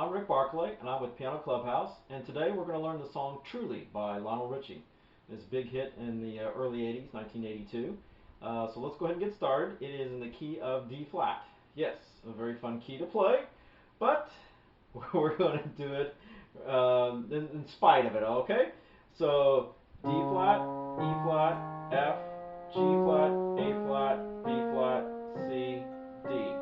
I'm Rick Barclay, and I'm with Piano Clubhouse, and today we're going to learn the song Truly by Lionel Richie. It's a big hit in the early 80s, 1982. So let's go ahead and get started. It is in the key of D flat. Yes, a very fun key to play, but we're going to do it in spite of it, okay? So D flat, E flat, F, G flat, A flat, B flat, C, D.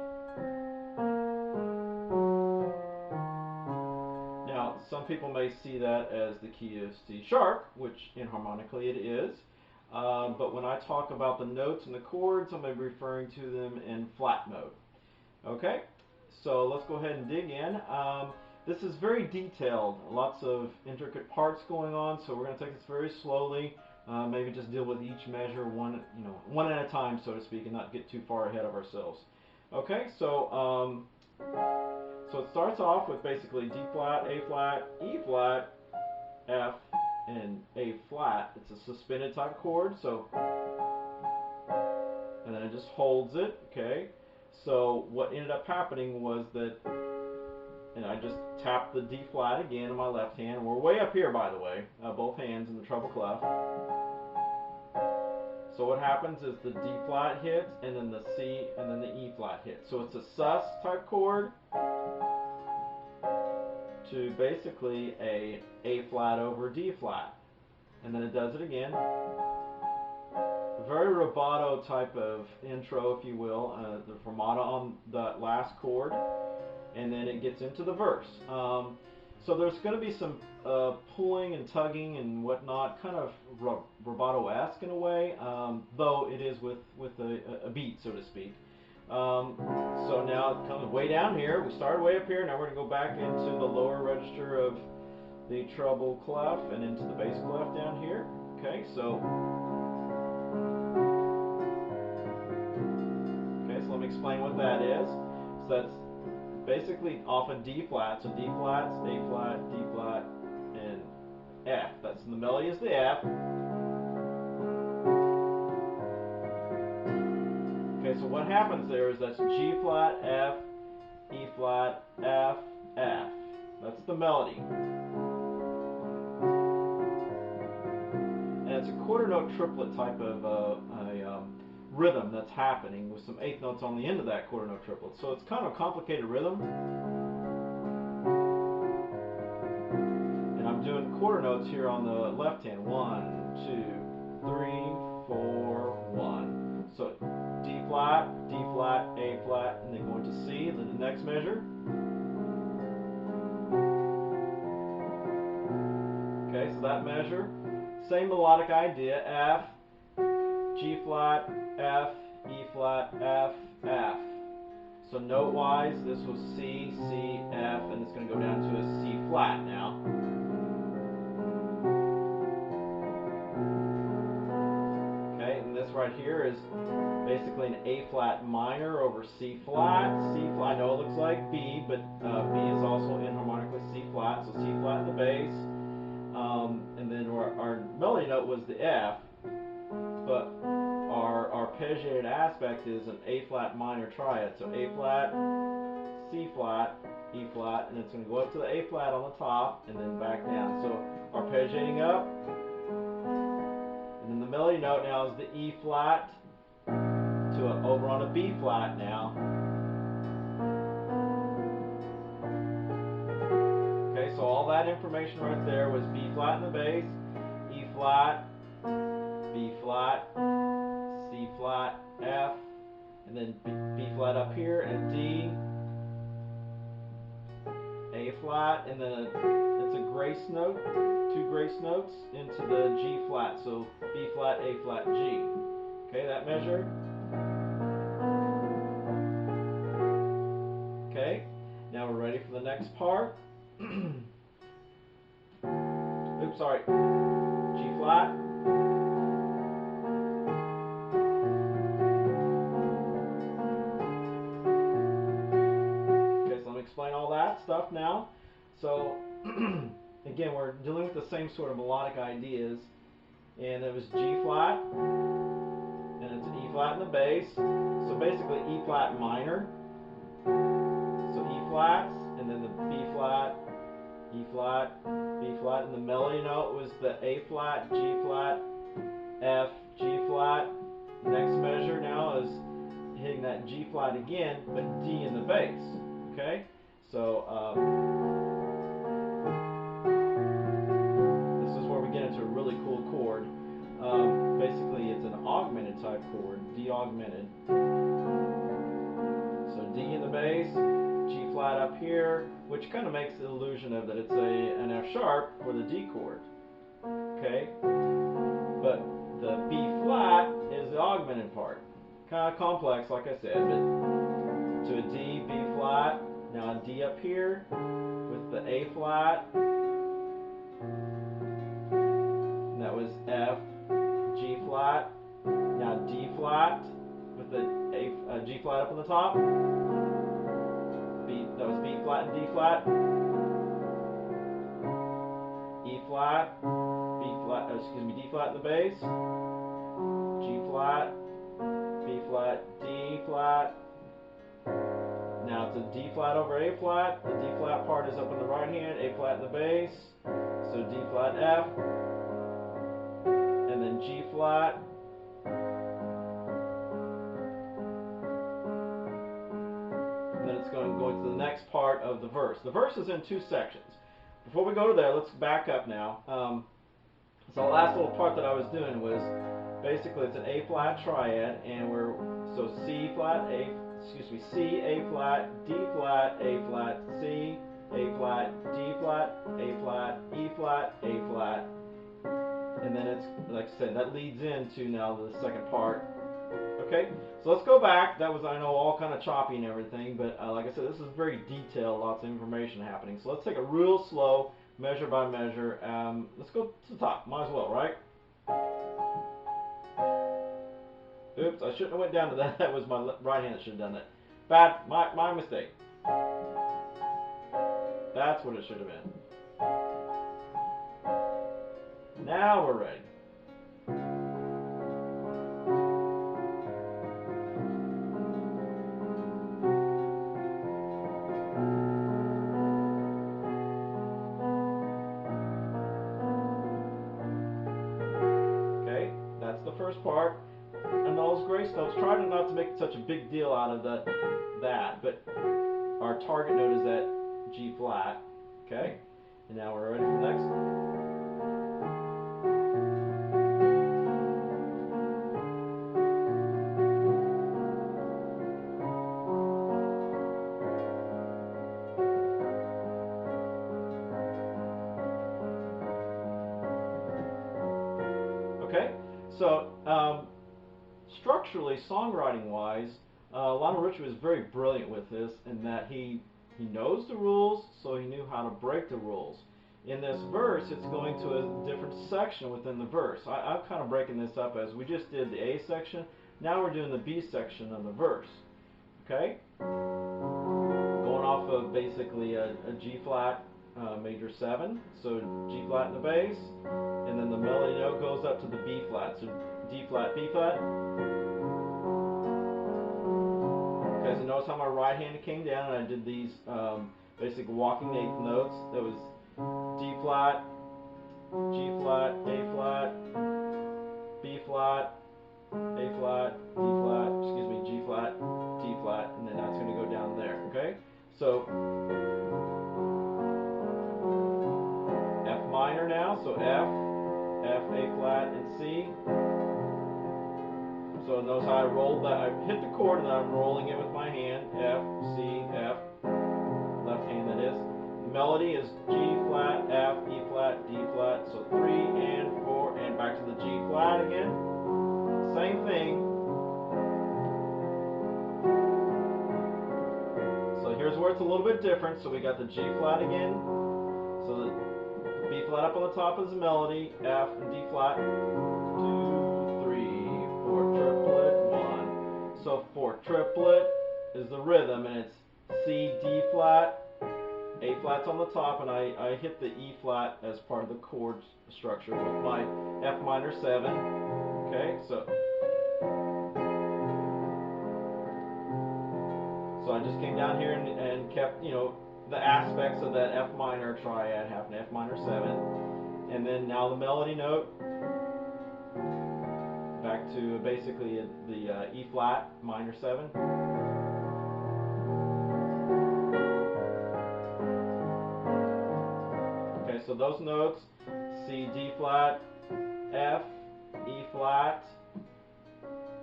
Now, some people may see that as the key of C sharp, which inharmonically it is. But when I talk about the notes and the chords, I'm going to be referring to them in flat mode. Okay, so let's go ahead and dig in. This is very detailed, lots of intricate parts going on, so we're going to take this very slowly. Maybe just deal with each measure one at a time, so to speak, and not get too far ahead of ourselves. Okay, so it starts off with basically D flat, A flat, E flat, F, and A flat. It's a suspended type chord, so, and then it just holds it. Okay, so what ended up happening was that, and I just tapped the D flat again in my left hand. We're way up here, by the way, both hands in the treble clef. So what happens is the D flat hits, and then the C, and then the E flat hits. So it's a sus type chord to basically a flat over D flat, and then it does it again. A very rubato type of intro, if you will, the fermata on that last chord, and then it gets into the verse. So there's going to be some pulling and tugging and whatnot, kind of rubato-esque in a way, though it is with a beat, so to speak. So now it comes way down here. We started way up here. Now we're going to go back into the lower register of the treble clef and into the bass clef down here. Okay, so let me explain what that is. So that's basically off of D flat. So D flat, A flat, D flat, and F. That's the melody is the F. Okay, so what happens there is that's G flat, F, E flat, F, F. That's the melody. And it's a quarter note triplet type of rhythm that's happening with some eighth notes on the end of that quarter note triplet. So it's kind of a complicated rhythm. And I'm doing quarter notes here on the left hand. 1, 2, 3, 4, 1. So D flat, A flat, and then going to C, and then the next measure. Okay, so that measure, same melodic idea, F, G flat, F, E flat, F, F. So note-wise, this was C, C, F, and it's going to go down to a C flat now. Okay, and this right here is basically an A flat minor over C flat. C flat, I know it looks like B, but B is also inharmonically C flat, so C flat in the bass. And then our melody note was the F, but our arpeggiated aspect is an A flat minor triad. So A flat, C flat, E flat, and it's going to go up to the A flat on the top and then back down. So arpeggiating up, and then the melody note now is the E flat to over on a B flat now. Okay, so all that information right there was B flat in the bass, E flat, B flat, C flat, F, and then B flat up here, and D, A flat, and then it's a grace note, 2 grace notes into the G flat, so B flat, A flat, G. Okay, that measure. Okay, now we're ready for the next part. Oops, sorry. G flat. Okay, so let me explain all that stuff now. So, again, we're dealing with the same sort of melodic ideas. And it was G flat, and it's an E flat in the bass. So basically E flat minor. So E flats, and then the B flat, E flat, B flat, and the melody note was the A flat, G flat, F, G flat. Next measure now is hitting that G flat again, but D in the bass. Okay, so this is where we get into a really cool chord. Basically, it's an augmented type chord, D augmented. So D in the bass, G flat up here, which kind of makes the illusion of that it's an F sharp for the D chord. Okay, but the B flat is the augmented part. Kind of complex, like I said, but to a D, B flat, now a D up here with the A flat, and that was F, G flat, now D flat with the G flat up on the top, that was B flat and D flat, E flat, D flat in the bass, G flat, B flat, D flat. Now it's a D flat over A flat. The D flat part is up in the right hand, A flat in the bass. So D flat F, and then G flat. And then it's going to the next part of the verse. The verse is in two sections. Before we go to there, let's back up now. So the last little part that I was doing was basically it's an A flat triad, and so C flat, C, A flat, D flat, A flat, C, A flat, D flat, A flat, E flat, A flat, and then it's, like I said, that leads into now the second part. Okay, so let's go back. That was, I know, all kind of choppy and everything, but like I said, this is very detailed, lots of information happening. So let's take a real slow, measure by measure. Let's go to the top. Might as well, right? Oops, I shouldn't have went down to that. That was my right hand that should have done that. Bad, my mistake. That's what it should have been. Now we're ready. Okay, that's the first part. And those grace notes, try not to make such a big deal out of that, but our target note is that G flat. Okay, and now we're ready for the next one. Okay, so structurally, songwriting-wise, Lionel Richie was very brilliant with this in that he knows the rules, so he knew how to break the rules. In this verse, it's going to a different section within the verse. I'm kind of breaking this up as we just did the A section. Now we're doing the B section of the verse. Okay? Going off of basically a G flat major 7, so G flat in the bass, and then the melody note goes up to the B flat, so D flat, B flat. Okay, so notice how my right hand came down and I did these basic walking eighth notes. That was D flat, G flat, A flat, B flat, A flat, D flat, G flat, D flat, and then that's going to go down there, okay? So F minor now, so F, A flat, and C. So notice how I rolled that. I hit the chord and then I'm rolling it with my hand. F, C, F, left hand that is. The melody is G flat, F, E flat, D flat. So 3 and 4 and back to the G flat again. Same thing. So here's where it's a little bit different. So we got the G flat again. So the B flat up on the top is the melody, F and D flat. 2, 3, 4 triplet, 1. So 4 triplet is the rhythm, and it's C, D flat, A flat's on the top, and I hit the E flat as part of the chord structure with my F minor 7. Okay, so I just came down here and kept, the aspects of that F minor triad, half an F minor 7. And then now the melody note, back to basically the E flat minor 7. Okay, so those notes, C, D flat, F, E flat,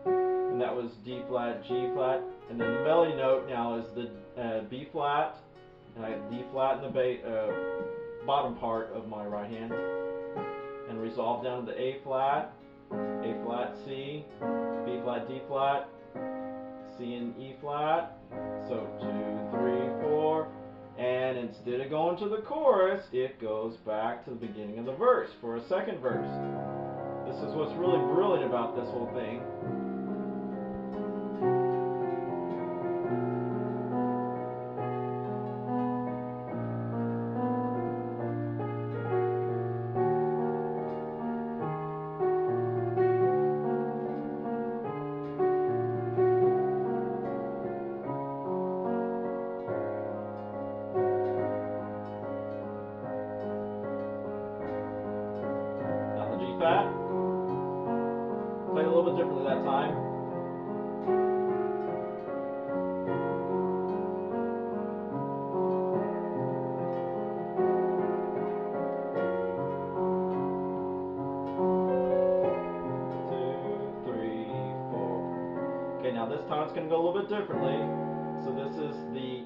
and that was D flat, G flat, and then the melody note now is the B flat, and I have D flat in the bottom part of my right hand, and resolve down to the A flat, C, B flat, D flat, C and E flat, so 2, 3, 4, and instead of going to the chorus, it goes back to the beginning of the verse for a second verse. This is what's really brilliant about this whole thing. Fat. Played a little bit differently that time. Two, three, four. Okay, now this time it's going to go a little bit differently. So this is the